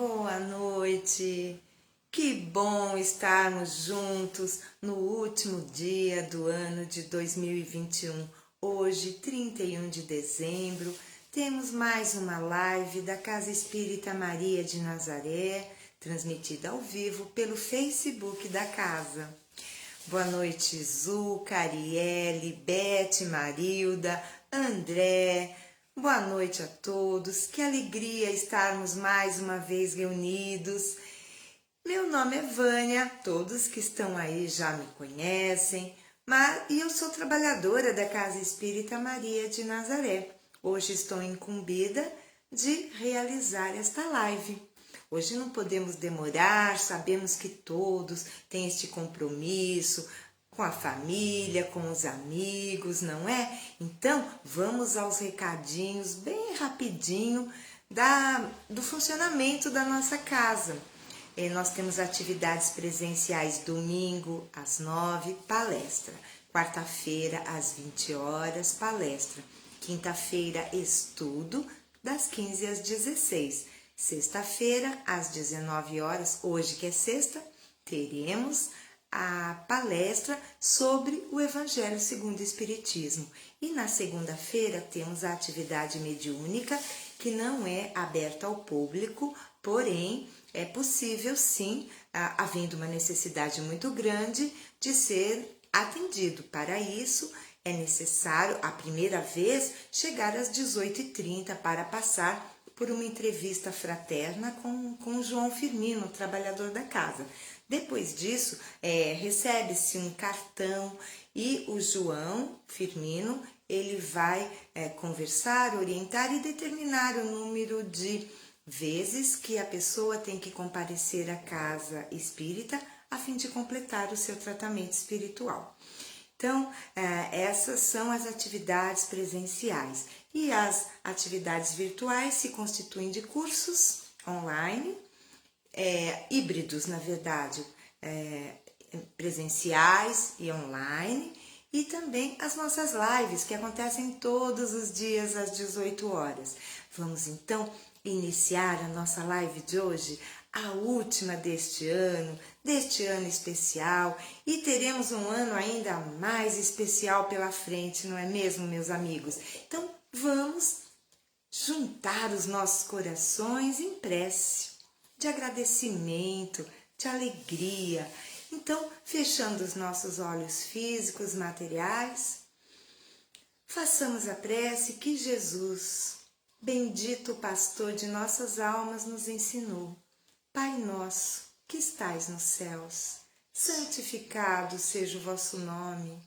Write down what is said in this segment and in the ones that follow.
Boa noite! Que bom estarmos juntos no último dia do ano de 2021. Hoje, 31 de dezembro, temos mais uma live da Casa Espírita Maria de Nazaré, transmitida ao vivo pelo Facebook da casa. Boa noite, Zu, Cariele, Beth, Marilda, André. Boa noite a todos, que alegria estarmos mais uma vez reunidos. Meu nome é Vânia, todos que estão aí já me conhecem, e eu sou trabalhadora da Casa Espírita Maria de Nazaré. Hoje estou incumbida de realizar esta live. Hoje não podemos demorar, sabemos que todos têm este compromisso, com a família, com os amigos, não é? Então, vamos aos recadinhos bem rapidinho do funcionamento da nossa casa. Nós temos atividades presenciais domingo às 9, palestra. Quarta-feira às 20 horas, palestra. Quinta-feira, estudo, das 15 às 16. Sexta-feira, às 19 horas, hoje que é sexta, teremos a palestra sobre o Evangelho segundo o Espiritismo. E na segunda-feira temos a atividade mediúnica, que não é aberta ao público, porém é possível sim, havendo uma necessidade muito grande, de ser atendido. Para isso é necessário, a primeira vez, chegar às 18h30 para passar por uma entrevista fraterna com João Firmino, trabalhador da casa. Depois disso, recebe-se um cartão e o João Firmino, ele vai conversar, orientar e determinar o número de vezes que a pessoa tem que comparecer à casa espírita a fim de completar o seu tratamento espiritual. Então, essas são as atividades presenciais. E as atividades virtuais se constituem de cursos online, híbridos, na verdade, presenciais e online, e também as nossas lives, que acontecem todos os dias às 18 horas. Vamos, então, iniciar a nossa live de hoje, a última deste ano especial, e teremos um ano ainda mais especial pela frente, não é mesmo, meus amigos? Então, vamos juntar os nossos corações em prece, de agradecimento, de alegria. Então, fechando os nossos olhos físicos, materiais, façamos a prece que Jesus, bendito pastor de nossas almas, nos ensinou. Pai nosso, que estais nos céus, santificado seja o vosso nome.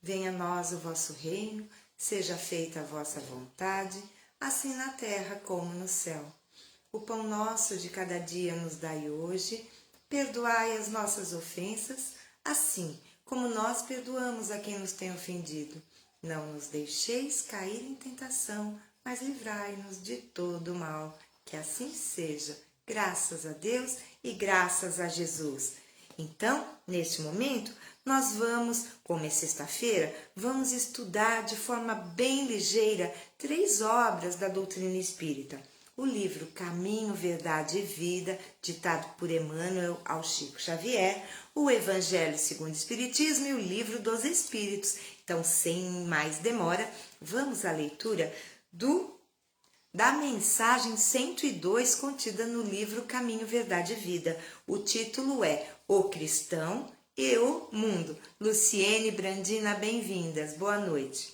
Venha a nós o vosso reino, seja feita a vossa vontade, assim na terra como no céu. O pão nosso de cada dia nos dai hoje, perdoai as nossas ofensas, assim como nós perdoamos a quem nos tem ofendido. Não nos deixeis cair em tentação, mas livrai-nos de todo o mal. Que assim seja, graças a Deus e graças a Jesus. Então, neste momento, nós vamos, como é sexta-feira, vamos estudar de forma bem ligeira 3 obras da doutrina espírita. O livro Caminho, Verdade e Vida, ditado por Emmanuel ao Chico Xavier, o Evangelho segundo o Espiritismo e o Livro dos Espíritos. Então, sem mais demora, vamos à leitura da mensagem 102 contida no livro Caminho, Verdade e Vida. O título é O Cristão e o Mundo. Luciene, Brandina, bem-vindas. Boa noite.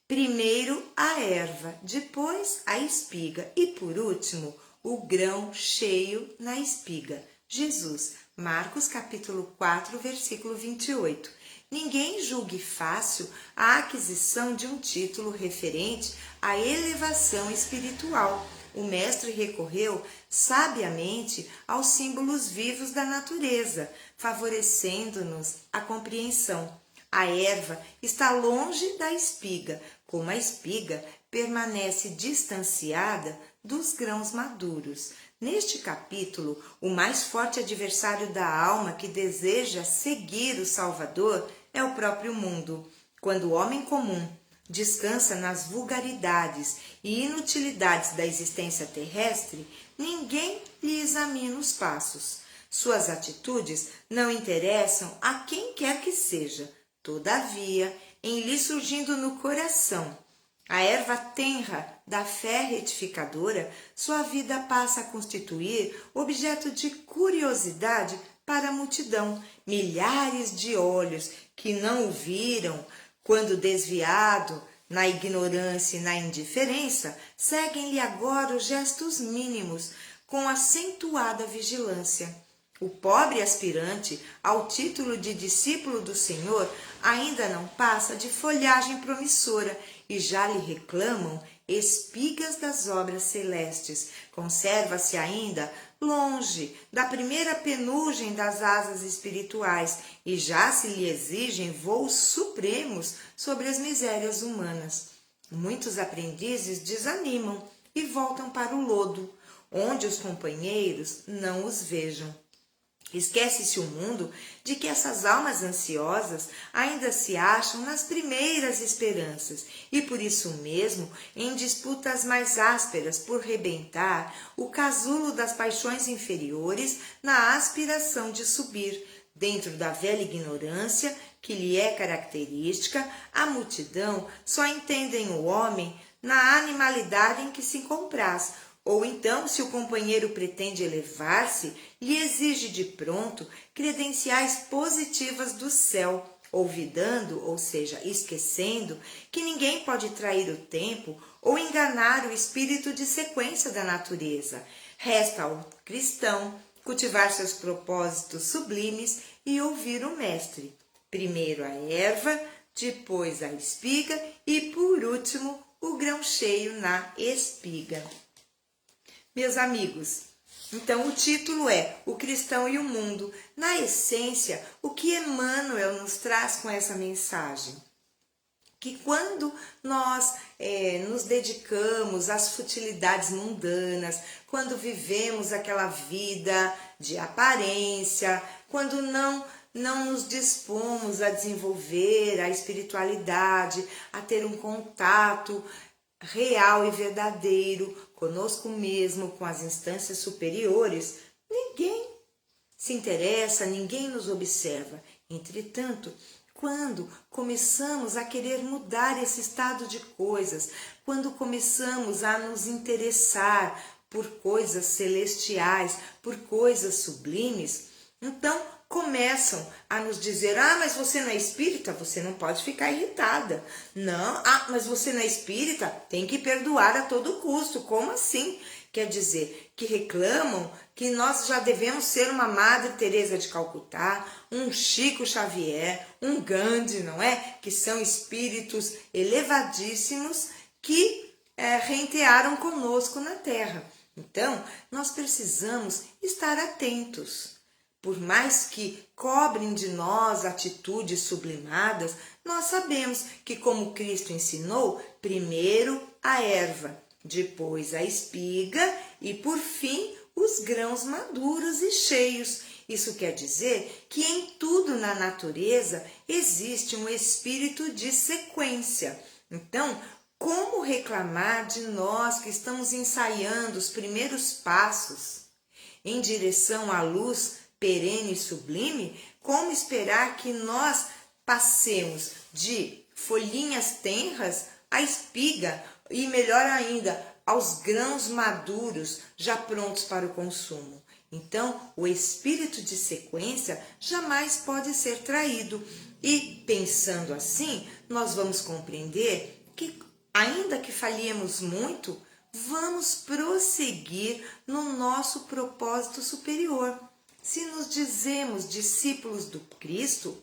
Primeiro a erva, depois a espiga e por último o grão cheio na espiga. Jesus, Marcos capítulo 4, versículo 28. Ninguém julgue fácil a aquisição de um título referente à elevação espiritual. O mestre recorreu sabiamente aos símbolos vivos da natureza, favorecendo-nos a compreensão. A erva está longe da espiga, como a espiga permanece distanciada dos grãos maduros. Neste capítulo, o mais forte adversário da alma que deseja seguir o Salvador é o próprio mundo. Quando o homem comum, descansa nas vulgaridades e inutilidades da existência terrestre, ninguém lhe examina os passos. Suas atitudes não interessam a quem quer que seja. Todavia, em lhe surgindo no coração a erva tenra da fé retificadora, sua vida passa a constituir objeto de curiosidade para a multidão. Milhares de olhos que não o viram, quando desviado na ignorância e na indiferença, seguem-lhe agora os gestos mínimos, com acentuada vigilância. O pobre aspirante ao título de discípulo do Senhor ainda não passa de folhagem promissora e já lhe reclamam espigas das obras celestes. Conserva-se ainda longe da primeira penugem das asas espirituais e já se lhe exigem voos supremos sobre as misérias humanas. Muitos aprendizes desanimam e voltam para o lodo, onde os companheiros não os vejam. Esquece-se o mundo de que essas almas ansiosas ainda se acham nas primeiras esperanças e por isso mesmo em disputas mais ásperas por rebentar o casulo das paixões inferiores na aspiração de subir. Dentro da velha ignorância que lhe é característica, a multidão só entendem o homem na animalidade em que se compraz. Ou então, se o companheiro pretende elevar-se, lhe exige de pronto credenciais positivas do céu, olvidando, ou seja, esquecendo, que ninguém pode trair o tempo ou enganar o espírito de sequência da natureza. Resta ao cristão cultivar seus propósitos sublimes e ouvir o Mestre. Primeiro a erva, depois a espiga e, por último, o grão cheio na espiga. Meus amigos, então o título é O Cristão e o Mundo. Na essência, o que Emmanuel nos traz com essa mensagem? Que quando nós nos dedicamos às futilidades mundanas, quando vivemos aquela vida de aparência, quando não nos dispomos a desenvolver a espiritualidade, a ter um contato real e verdadeiro conosco mesmo, com as instâncias superiores, ninguém se interessa, ninguém nos observa. Entretanto, quando começamos a querer mudar esse estado de coisas, quando começamos a nos interessar por coisas celestiais, por coisas sublimes, então começam a nos dizer: mas você não é espírita, você não pode ficar irritada. Não, mas você não é espírita, tem que perdoar a todo custo. Como assim? Quer dizer, que reclamam que nós já devemos ser uma Madre Teresa de Calcutá, um Chico Xavier, um Gandhi, não é? Que são espíritos elevadíssimos que rentearam conosco na Terra. Então, nós precisamos estar atentos. Por mais que cobrem de nós atitudes sublimadas, nós sabemos que, como Cristo ensinou, primeiro a erva, depois a espiga e, por fim, os grãos maduros e cheios. Isso quer dizer que em tudo na natureza existe um espírito de sequência. Então, como reclamar de nós que estamos ensaiando os primeiros passos em direção à luz perene e sublime? Como esperar que nós passemos de folhinhas tenras à espiga e, melhor ainda, aos grãos maduros já prontos para o consumo? Então, o espírito de sequência jamais pode ser traído. E, pensando assim, nós vamos compreender que, ainda que falhemos muito, vamos prosseguir no nosso propósito superior. Se nos dizemos discípulos do Cristo,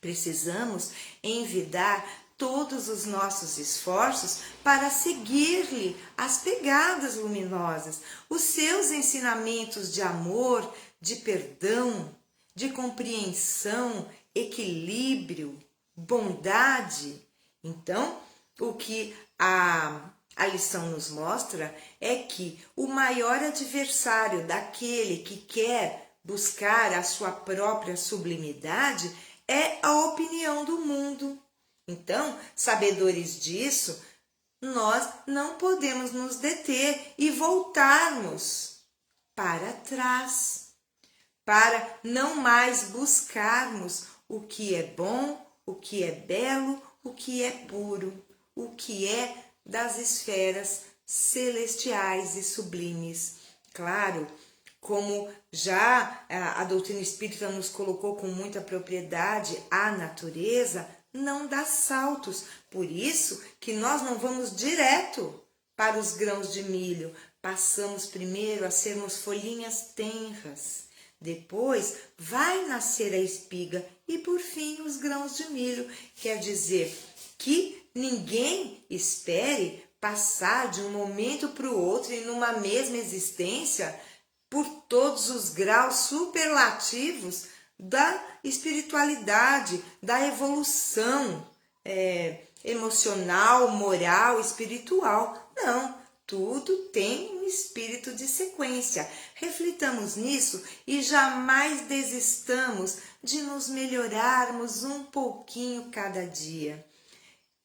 precisamos envidar todos os nossos esforços para seguir-lhe as pegadas luminosas, os seus ensinamentos de amor, de perdão, de compreensão, equilíbrio, bondade. Então, o que a lição nos mostra é que o maior adversário daquele que quer buscar a sua própria sublimidade é a opinião do mundo. Então, sabedores disso, nós não podemos nos deter e voltarmos para trás, para não mais buscarmos o que é bom, o que é belo, o que é puro, o que é das esferas celestiais e sublimes. Claro, como já a doutrina espírita nos colocou com muita propriedade, a natureza não dá saltos. Por isso que nós não vamos direto para os grãos de milho. Passamos primeiro a sermos folhinhas tenras. Depois vai nascer a espiga e por fim os grãos de milho. Quer dizer que ninguém espere passar de um momento para o outro e numa mesma existência por todos os graus superlativos da espiritualidade, da evolução emocional, moral, espiritual. Não, tudo tem um espírito de sequência. Reflitamos nisso e jamais desistamos de nos melhorarmos um pouquinho cada dia.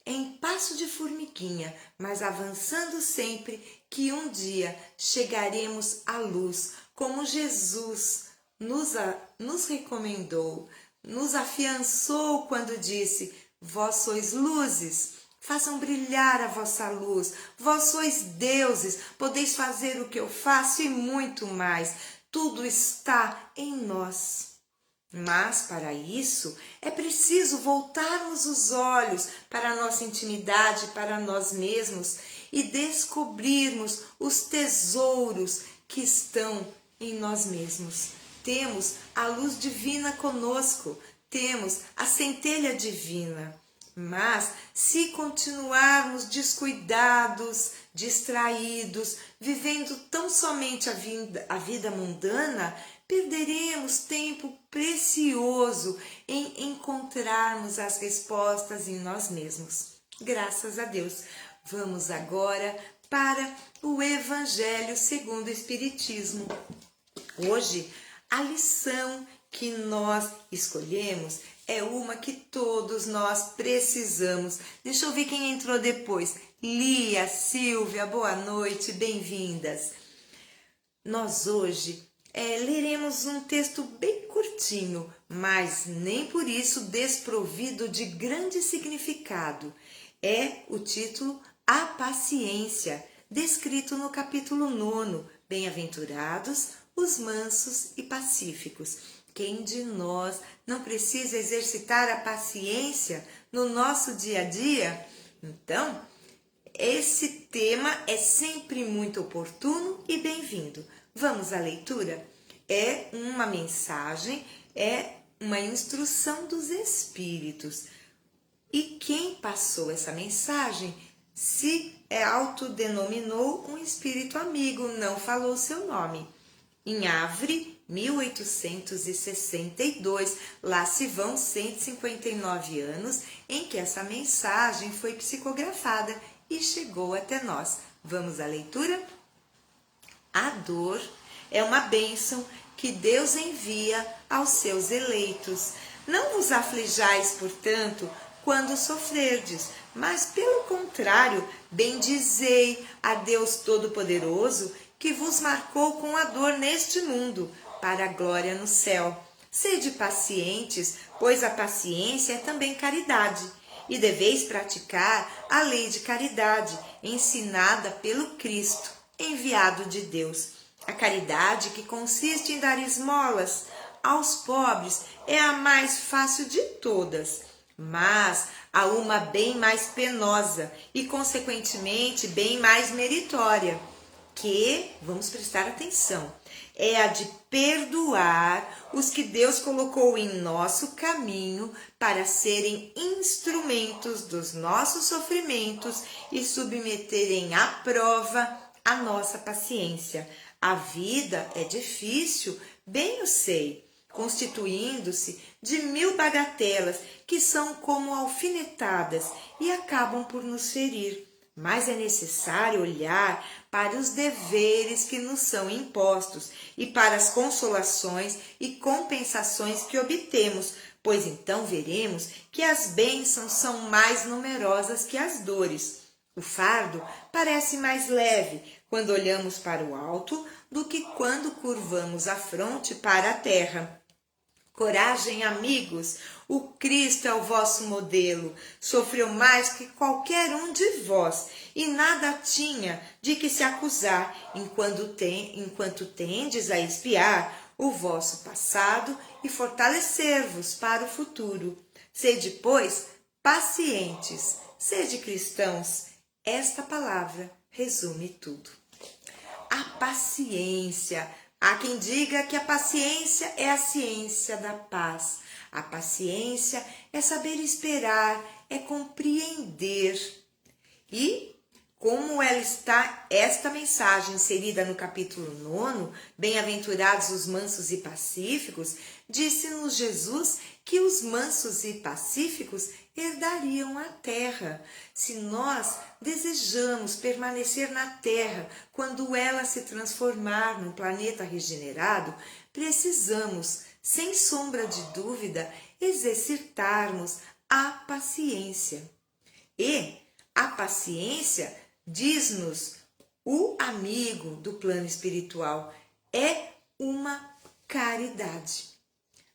Em passo de formiguinha, mas avançando sempre, que um dia chegaremos à luz, como Jesus nos recomendou, nos afiançou quando disse: vós sois luzes, façam brilhar a vossa luz, vós sois deuses, podeis fazer o que eu faço e muito mais, tudo está em nós. Mas, para isso, é preciso voltarmos os olhos para a nossa intimidade, para nós mesmos e descobrirmos os tesouros que estão em nós mesmos. Temos a luz divina conosco, temos a centelha divina. Mas, se continuarmos descuidados, distraídos, vivendo tão somente a vida mundana, perderemos tempo precioso em encontrarmos as respostas em nós mesmos. Graças a Deus. Vamos agora para o Evangelho segundo o Espiritismo. Hoje, a lição que nós escolhemos é uma que todos nós precisamos. Deixa eu ver quem entrou depois. Lia, Silvia, boa noite, bem-vindas. Nós hoje leremos um texto bem curtinho, mas nem por isso desprovido de grande significado. É o título A Paciência, descrito no capítulo 9, Bem-aventurados os mansos e pacíficos. Quem de nós não precisa exercitar a paciência no nosso dia a dia? Então, esse tema é sempre muito oportuno e bem-vindo. Vamos à leitura? É uma mensagem, é uma instrução dos Espíritos. E quem passou essa mensagem se autodenominou um espírito amigo, não falou seu nome. Em Havre, 1862, lá se vão 159 anos em que essa mensagem foi psicografada e chegou até nós. Vamos à leitura? A dor é uma bênção que Deus envia aos seus eleitos. Não vos aflijais, portanto, quando sofrerdes, mas, pelo contrário, bendizei a Deus Todo-Poderoso, que vos marcou com a dor neste mundo, para a glória no céu. Sede pacientes, pois a paciência é também caridade, e deveis praticar a lei de caridade, ensinada pelo Cristo, enviado de Deus. A caridade, que consiste em dar esmolas aos pobres, é a mais fácil de todas, mas há uma bem mais penosa e, consequentemente, bem mais meritória, que, vamos prestar atenção, é a de perdoar os que Deus colocou em nosso caminho para serem instrumentos dos nossos sofrimentos e submeterem à prova a nossa paciência. A vida é difícil, bem eu sei, constituindo-se de 1000 bagatelas que são como alfinetadas e acabam por nos ferir. Mas é necessário olhar para os deveres que nos são impostos e para as consolações e compensações que obtemos pois então veremos que as bênçãos são mais numerosas que as dores. O fardo parece mais leve quando olhamos para o alto do que quando curvamos a fronte para a terra. Coragem, amigos, o Cristo é o vosso modelo, sofreu mais que qualquer um de vós e nada tinha de que se acusar, enquanto tendes a espiar o vosso passado e fortalecer-vos para o futuro. Sede, pois, pacientes, sede cristãos. Esta palavra resume tudo. A paciência. Há quem diga que a paciência é a ciência da paz. A paciência é saber esperar, é compreender. E como ela está, esta mensagem inserida no capítulo 9, bem-aventurados os mansos e pacíficos, disse-nos Jesus que os mansos e pacíficos herdariam a terra. Se nós desejamos permanecer na terra quando ela se transformar num planeta regenerado, precisamos, sem sombra de dúvida, exercitarmos a paciência. E a paciência, diz-nos o amigo do plano espiritual, é uma caridade.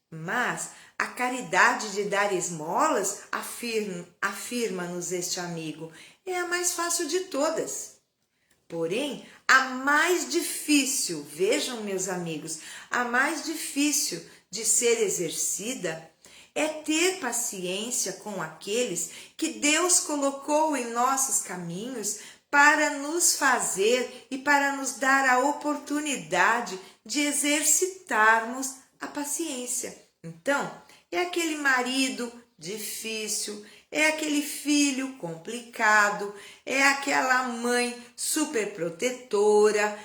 Mas a caridade de dar esmolas, afirma-nos este amigo, é a mais fácil de todas. Porém, a mais difícil, vejam meus amigos, a mais difícil de ser exercida é ter paciência com aqueles que Deus colocou em nossos caminhos para nos fazer e para nos dar a oportunidade de exercitarmos a paciência. Então, é aquele marido difícil, é aquele filho complicado, é aquela mãe super protetora,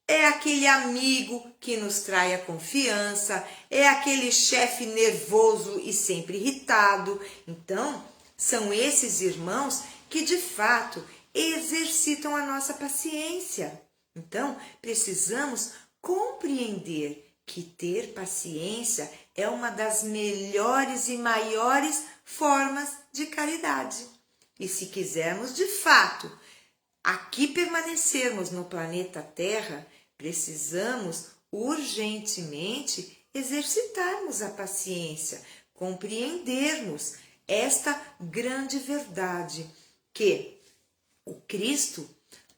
é aquele amigo que nos trai a confiança, é aquele chefe nervoso e sempre irritado. Então, são esses irmãos que de fato exercitam a nossa paciência. Então, precisamos compreender que ter paciência é uma das melhores e maiores formas de caridade. E se quisermos de fato aqui permanecermos no planeta Terra, precisamos urgentemente exercitarmos a paciência, compreendermos esta grande verdade que o Cristo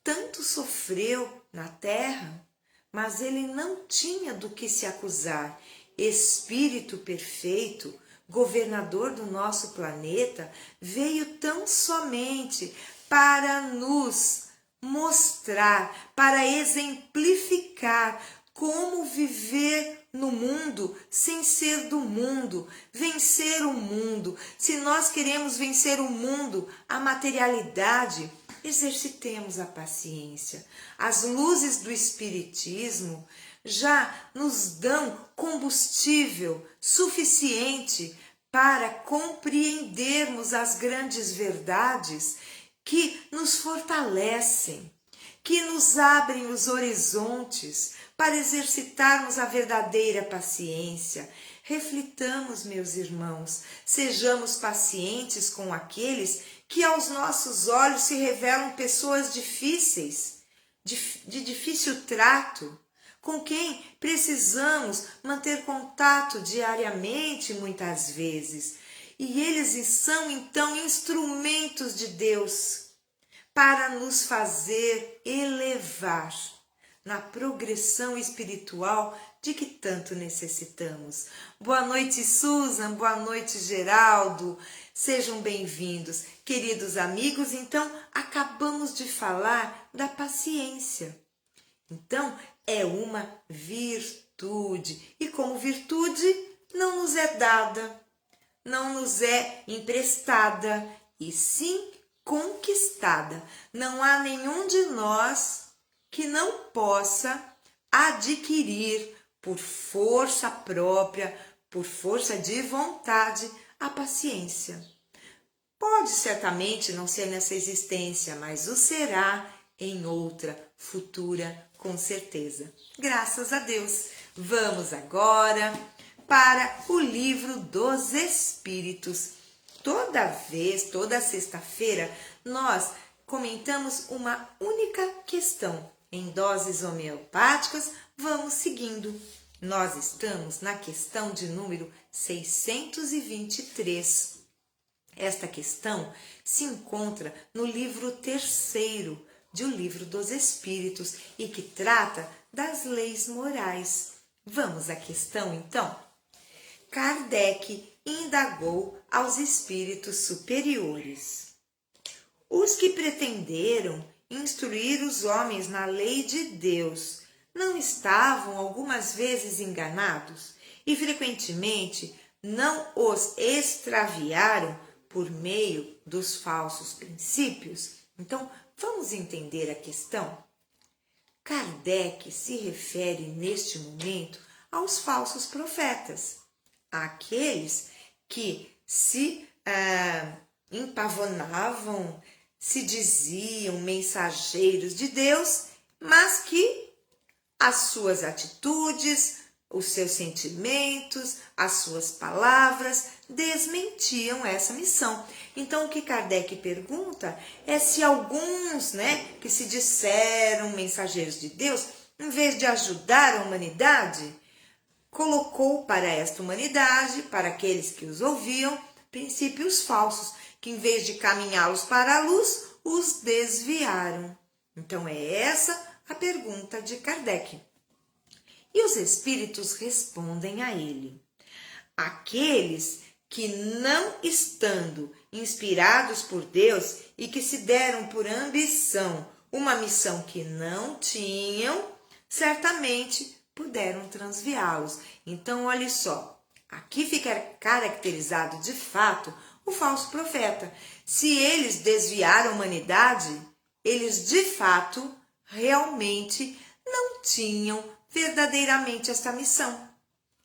tanto sofreu na Terra, mas ele não tinha do que se acusar. Espírito perfeito, governador do nosso planeta, veio tão somente para nos mostrar, para exemplificar como viver no mundo sem ser do mundo, vencer o mundo. Se nós queremos vencer o mundo, a materialidade, exercitemos a paciência. As luzes do Espiritismo já nos dão combustível suficiente para compreendermos as grandes verdades que nos fortalecem, que nos abrem os horizontes para exercitarmos a verdadeira paciência. Reflitamos, meus irmãos, sejamos pacientes com aqueles que aos nossos olhos se revelam pessoas difíceis, de difícil trato, com quem precisamos manter contato diariamente muitas vezes. E eles são então instrumentos de Deus para nos fazer elevar na progressão espiritual de que tanto necessitamos. Boa noite, Susan, boa noite, Geraldo, sejam bem-vindos. Queridos amigos, então acabamos de falar da paciência. Então, é uma virtude, e como virtude não nos é dada, não nos é emprestada, e sim conquistada. Não há nenhum de nós que não possa adquirir por força própria, por força de vontade, a paciência. Pode certamente não ser nessa existência, mas o será em outra, futura, com certeza. Graças a Deus. Vamos agora para o Livro dos Espíritos. Toda sexta-feira, nós comentamos uma única questão. Em doses homeopáticas, vamos seguindo. Nós estamos na questão de número 623. Esta questão se encontra no livro 3º de O Livro dos Espíritos e que trata das leis morais. Vamos à questão, então? Kardec indagou aos espíritos superiores. Os que pretenderam instruir os homens na lei de Deus não estavam algumas vezes enganados e frequentemente não os extraviaram por meio dos falsos princípios? Então, vamos entender a questão? Kardec se refere neste momento aos falsos profetas, aqueles que se empavonavam, se diziam mensageiros de Deus, mas que as suas atitudes, os seus sentimentos, as suas palavras desmentiam essa missão. Então, o que Kardec pergunta é se alguns, que se disseram mensageiros de Deus, em vez de ajudar a humanidade, colocou para esta humanidade, para aqueles que os ouviam, princípios falsos, que em vez de caminhá-los para a luz, os desviaram. Então, é essa a pergunta de Kardec. E os espíritos respondem a ele: aqueles que, não estando inspirados por Deus e que se deram por ambição uma missão que não tinham, certamente puderam transviá-los. Então, olha só, aqui fica caracterizado de fato o falso profeta. Se eles desviaram a humanidade, eles de fato, realmente não tinham verdadeiramente esta missão.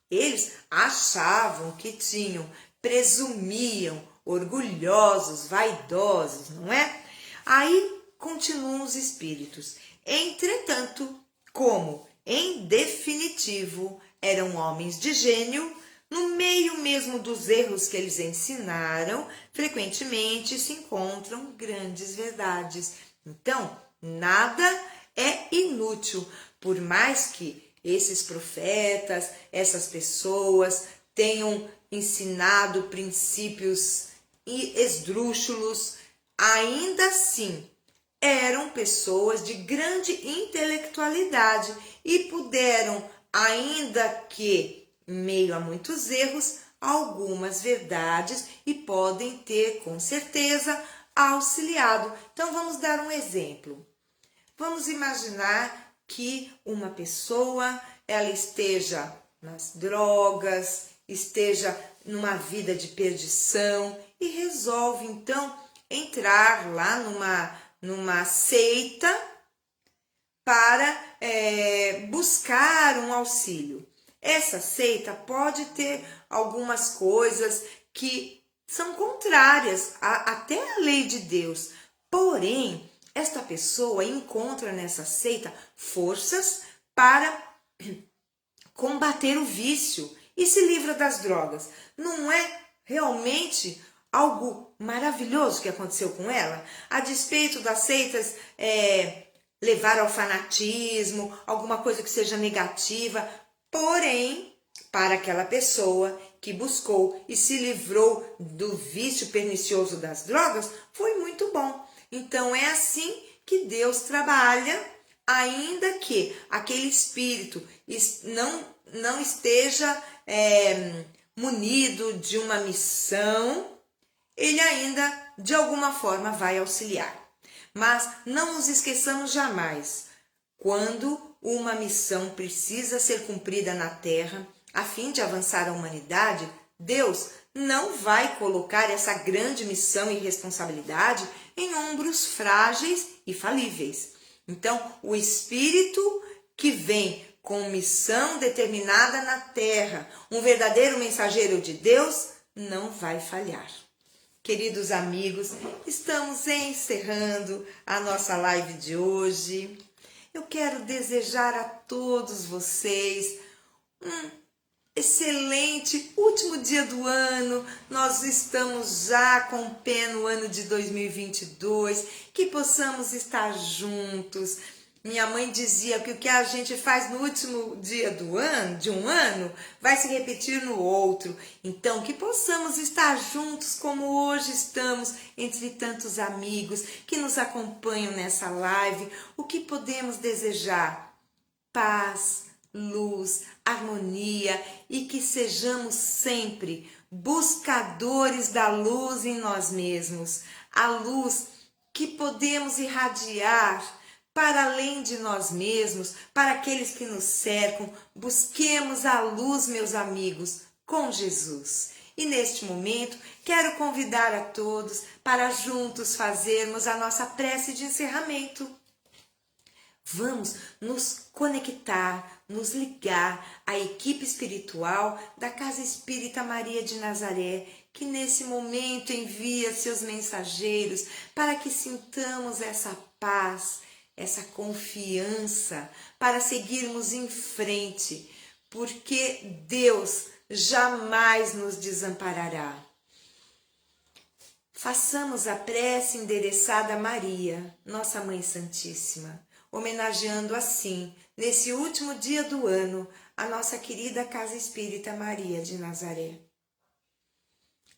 Eles achavam que tinham, presumiam, orgulhosos, vaidosos, não é? Aí continuam os espíritos. Entretanto, como em definitivo eram homens de gênio, no meio mesmo dos erros que eles ensinaram, frequentemente se encontram grandes verdades. Então, nada é inútil, por mais que esses profetas, essas pessoas tenham ensinado princípios esdrúxulos, ainda assim eram pessoas de grande intelectualidade e puderam, ainda que em meio a muitos erros, algumas verdades e podem ter, com certeza, auxiliado. Então, vamos dar um exemplo. Vamos imaginar que uma pessoa, ela esteja nas drogas, esteja numa vida de perdição e resolve, então, entrar lá numa seita para buscar um auxílio. Essa seita pode ter algumas coisas que são contrárias até à lei de Deus. Porém, esta pessoa encontra nessa seita forças para combater o vício e se livra das drogas. Não é realmente algo maravilhoso que aconteceu com ela? A despeito das seitas levar ao fanatismo, alguma coisa que seja negativa. Porém, para aquela pessoa que buscou e se livrou do vício pernicioso das drogas, foi muito bom. Então, é assim que Deus trabalha, ainda que aquele espírito não esteja munido de uma missão, ele ainda, de alguma forma, vai auxiliar. Mas não nos esqueçamos jamais, quando uma missão precisa ser cumprida na Terra, a fim de avançar a humanidade, Deus não vai colocar essa grande missão e responsabilidade em ombros frágeis e falíveis. Então, o espírito que vem com missão determinada na Terra, um verdadeiro mensageiro de Deus, não vai falhar. Queridos amigos, estamos encerrando a nossa live de hoje. Eu quero desejar a todos vocês excelente último dia do ano. Nós estamos já com o pé no ano de 2022, que possamos estar juntos. Minha mãe dizia que o que a gente faz no último dia do ano, de um ano, vai se repetir no outro. Então, que possamos estar juntos como hoje estamos, entre tantos amigos que nos acompanham nessa live. O que podemos desejar? Paz, luz, harmonia e que sejamos sempre buscadores da luz em nós mesmos. A luz que podemos irradiar para além de nós mesmos, para aqueles que nos cercam. Busquemos a luz, meus amigos, com Jesus. E neste momento, quero convidar a todos para juntos fazermos a nossa prece de encerramento. Vamos nos conectar, nos ligar à equipe espiritual da Casa Espírita Maria de Nazaré, que nesse momento envia seus mensageiros para que sintamos essa paz, essa confiança para seguirmos em frente, porque Deus jamais nos desamparará. Façamos a prece endereçada a Maria, nossa Mãe Santíssima, homenageando assim, nesse último dia do ano, a nossa querida Casa Espírita Maria de Nazaré.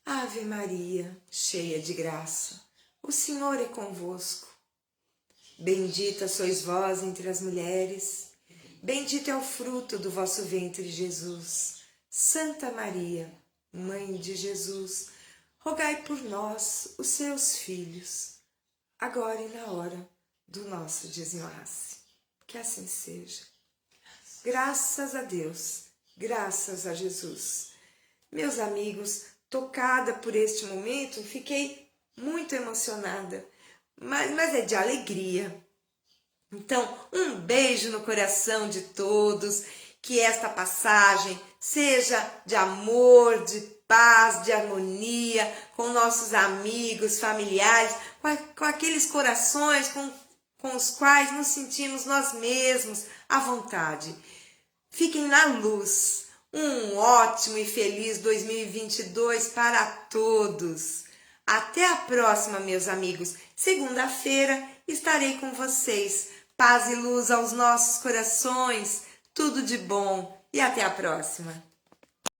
Ave Maria, cheia de graça, o Senhor é convosco. Bendita sois vós entre as mulheres, bendito é o fruto do vosso ventre, Jesus. Santa Maria, Mãe de Jesus, rogai por nós, os seus filhos, agora e na hora do nosso desenlace. Que assim seja. Graças a Deus, graças a Jesus. Meus amigos, tocada por este momento, fiquei muito emocionada, mas é de alegria. Então, um beijo no coração de todos, que esta passagem seja de amor, de paz, de harmonia, com nossos amigos, familiares, com aqueles corações com os quais nos sentimos nós mesmos à vontade. Fiquem na luz. Um ótimo e feliz 2022 para todos. Até a próxima, meus amigos. Segunda-feira estarei com vocês. Paz e luz aos nossos corações. Tudo de bom e até a próxima.